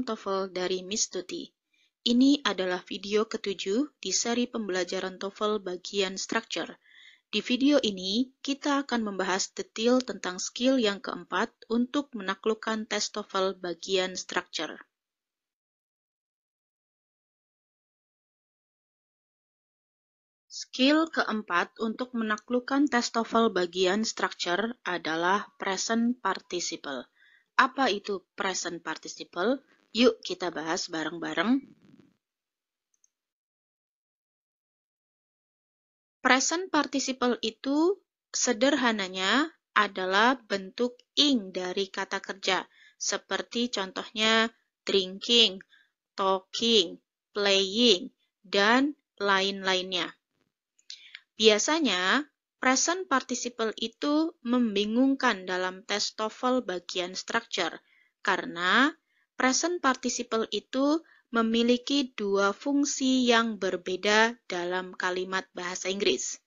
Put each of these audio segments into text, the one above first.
TOEFL dari Miss Tuti. Ini adalah video ke-7 di seri pembelajaran TOEFL bagian structure. Di video ini, kita akan membahas detail tentang skill yang keempat untuk menaklukkan tes TOEFL bagian structure. Skill keempat untuk menaklukkan tes TOEFL bagian structure adalah present participle. Apa itu present participle? Yuk kita bahas bareng-bareng. Present participle itu sederhananya adalah bentuk ing dari kata kerja, seperti contohnya drinking, talking, playing, dan lain-lainnya. Biasanya, present participle itu membingungkan dalam tes TOEFL bagian structure, karena present participle itu memiliki dua fungsi yang berbeda dalam kalimat bahasa Inggris.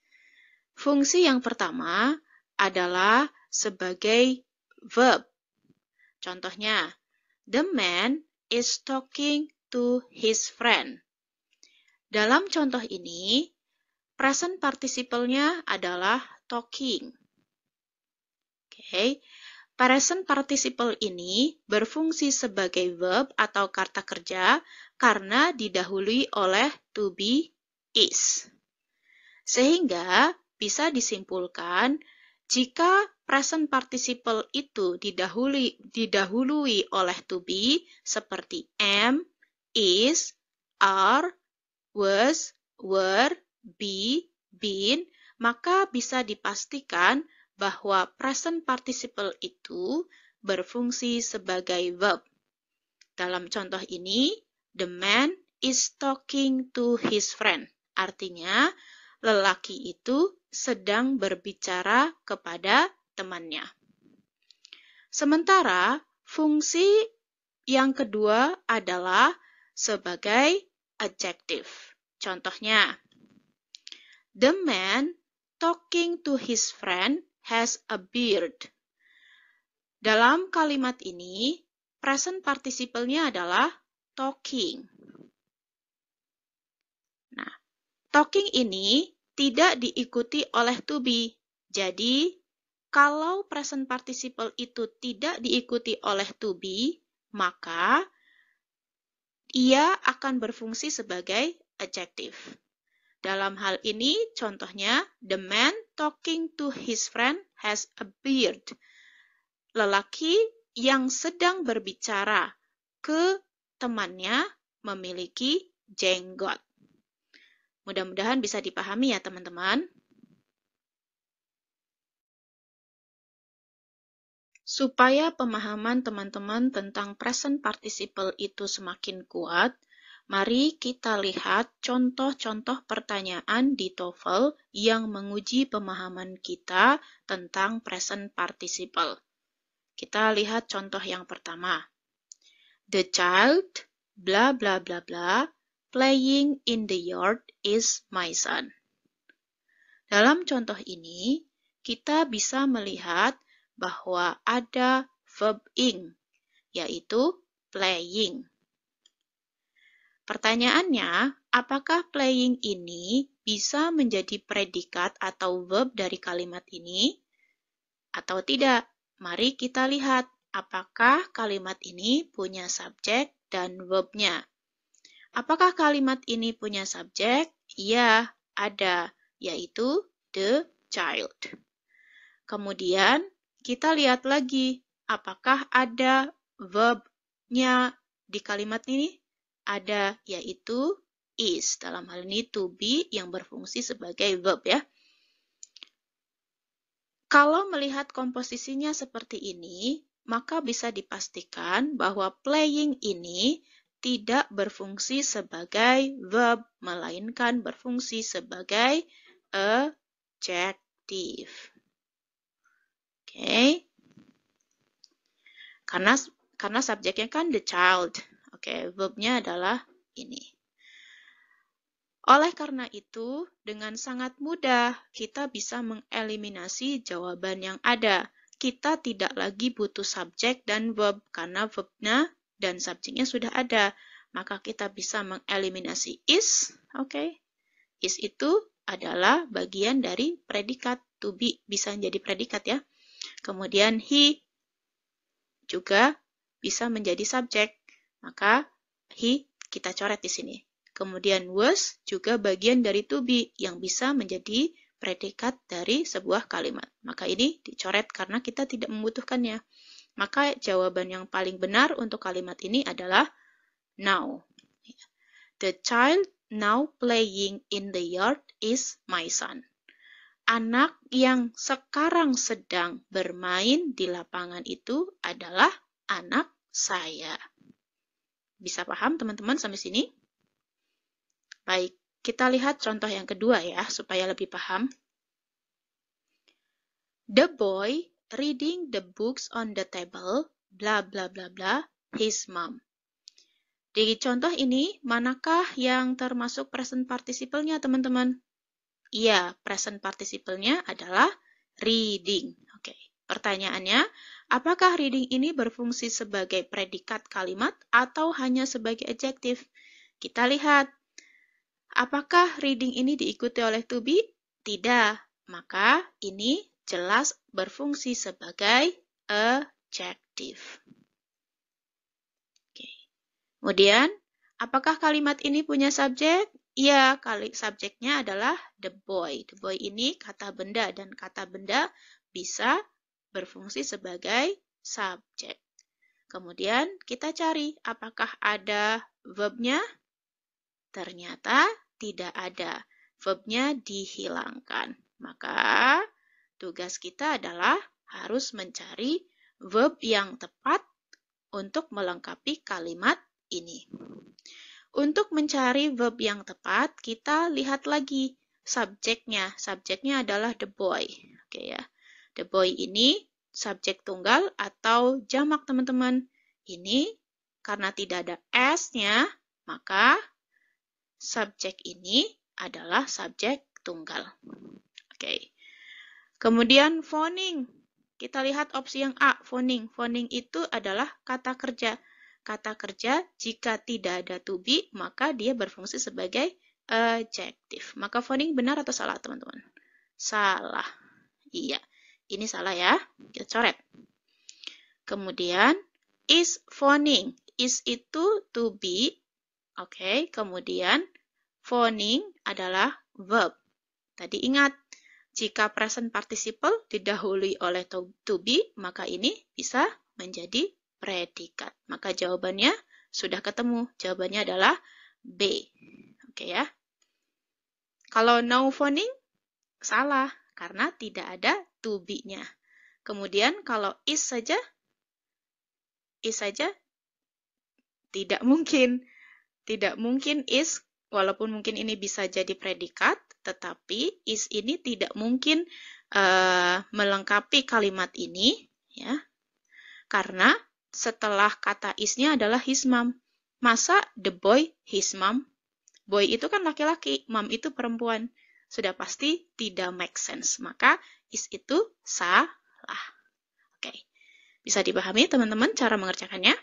Fungsi yang pertama adalah sebagai verb. Contohnya, the man is talking to his friend. Dalam contoh ini, present participle-nya adalah talking. Oke. Present participle ini berfungsi sebagai verb atau kata kerja karena didahului oleh to be, is. Sehingga bisa disimpulkan jika present participle itu didahului oleh to be seperti am, is, are, was, were, be, been, maka bisa dipastikan bahwa present participle itu berfungsi sebagai verb. Dalam contoh ini, the man is talking to his friend. Artinya, lelaki itu sedang berbicara kepada temannya. Sementara, fungsi yang kedua adalah sebagai adjective. Contohnya, the man talking to his friend has a beard. Dalam kalimat ini, present participle-nya adalah talking. Nah, talking ini tidak diikuti oleh to be. Jadi, kalau present participle itu tidak diikuti oleh to be, maka ia akan berfungsi sebagai adjective. Dalam hal ini, contohnya, the man talking to his friend has a beard. Lelaki yang sedang berbicara ke temannya memiliki jenggot. Mudah-mudahan bisa dipahami ya, teman-teman. Supaya pemahaman teman-teman tentang present participle itu semakin kuat, mari kita lihat contoh-contoh pertanyaan di TOEFL yang menguji pemahaman kita tentang present participle. Kita lihat contoh yang pertama. The child, bla bla bla bla, playing in the yard is my son. Dalam contoh ini, kita bisa melihat bahwa ada verb ing, yaitu playing. Pertanyaannya, apakah playing ini bisa menjadi predikat atau verb dari kalimat ini atau tidak? Mari kita lihat apakah kalimat ini punya subjek dan verb-nya. Apakah kalimat ini punya subjek? Ya, ada, yaitu the child. Kemudian, kita lihat lagi, apakah ada verb-nya di kalimat ini? Ada, yaitu is. Dalam hal ini to be yang berfungsi sebagai verb ya. Kalau melihat komposisinya seperti ini, maka bisa dipastikan bahwa playing ini tidak berfungsi sebagai verb, melainkan berfungsi sebagai adjective. Oke. Karena subjeknya kan the child. Oke, verb-nya adalah ini. Oleh karena itu, dengan sangat mudah kita bisa mengeliminasi jawaban yang ada. Kita tidak lagi butuh subjek dan verb karena verb-nya dan subjeknya sudah ada. Maka kita bisa mengeliminasi is, oke. Is itu adalah bagian dari predikat. To be bisa menjadi predikat ya. Kemudian he juga bisa menjadi subjek. Maka he kita coret di sini. Kemudian was juga bagian dari to be yang bisa menjadi predikat dari sebuah kalimat. Maka ini dicoret karena kita tidak membutuhkannya. Maka jawaban yang paling benar untuk kalimat ini adalah now. The child now playing in the yard is my son. Anak yang sekarang sedang bermain di lapangan itu adalah anak saya. Bisa paham teman-teman sampai sini? Baik, kita lihat contoh yang kedua ya, supaya lebih paham. The boy reading the books on the table, bla bla bla bla, his mom. Di contoh ini, manakah yang termasuk present participle-nya teman-teman? Iya, present participle-nya adalah reading. Oke, pertanyaannya, apakah reading ini berfungsi sebagai predikat kalimat atau hanya sebagai adjektif? Kita lihat. Apakah reading ini diikuti oleh to be? Tidak. Maka ini jelas berfungsi sebagai adjektif. Oke. Kemudian, apakah kalimat ini punya subjek? Iya, subjeknya adalah the boy. The boy ini kata benda dan kata benda bisa berfungsi sebagai subjek. Kemudian kita cari apakah ada verb-nya? Ternyata tidak ada. Verb-nya dihilangkan. Maka tugas kita adalah harus mencari verb yang tepat untuk melengkapi kalimat ini. Untuk mencari verb yang tepat, kita lihat lagi subjeknya. Subjeknya adalah the boy. Oke ya. The boy ini subjek tunggal atau jamak teman-teman. Ini karena tidak ada s-nya, maka subjek ini adalah subjek tunggal. Oke. Kemudian phoning. Kita lihat opsi yang A, phoning. Phoning itu adalah kata kerja. Kata kerja jika tidak ada to be, maka dia berfungsi sebagai adjektif. Maka phoning benar atau salah, teman-teman? Salah. Iya. Ini salah ya. Kita coret. Kemudian, is phoning. Is itu to be. Oke. Kemudian, phoning adalah verb. Tadi ingat, jika present participle didahului oleh to be, maka ini bisa menjadi predikat. Maka jawabannya sudah ketemu. Jawabannya adalah B. Oke ya. Kalau no phoning, salah. Karena tidak ada to be-nya. Kemudian kalau is saja tidak mungkin. Tidak mungkin is, walaupun mungkin ini bisa jadi predikat, tetapi is ini tidak mungkin melengkapi kalimat ini, ya. Karena setelah kata is-nya adalah his mom. Masa the boy his mom? Boy itu kan laki-laki, mom itu perempuan. Sudah pasti tidak make sense. Maka is itu salah. Oke. Bisa dipahami teman-teman cara mengerjakannya?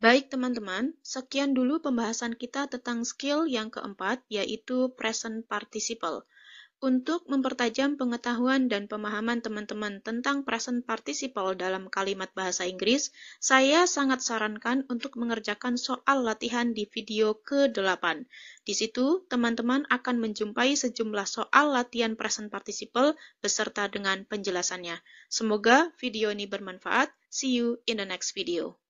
Baik teman-teman, sekian dulu pembahasan kita tentang skill yang keempat, yaitu present participle. Untuk mempertajam pengetahuan dan pemahaman teman-teman tentang present participle dalam kalimat bahasa Inggris, saya sangat sarankan untuk mengerjakan soal latihan di video ke-8. Di situ, teman-teman akan menjumpai sejumlah soal latihan present participle beserta dengan penjelasannya. Semoga video ini bermanfaat. See you in the next video.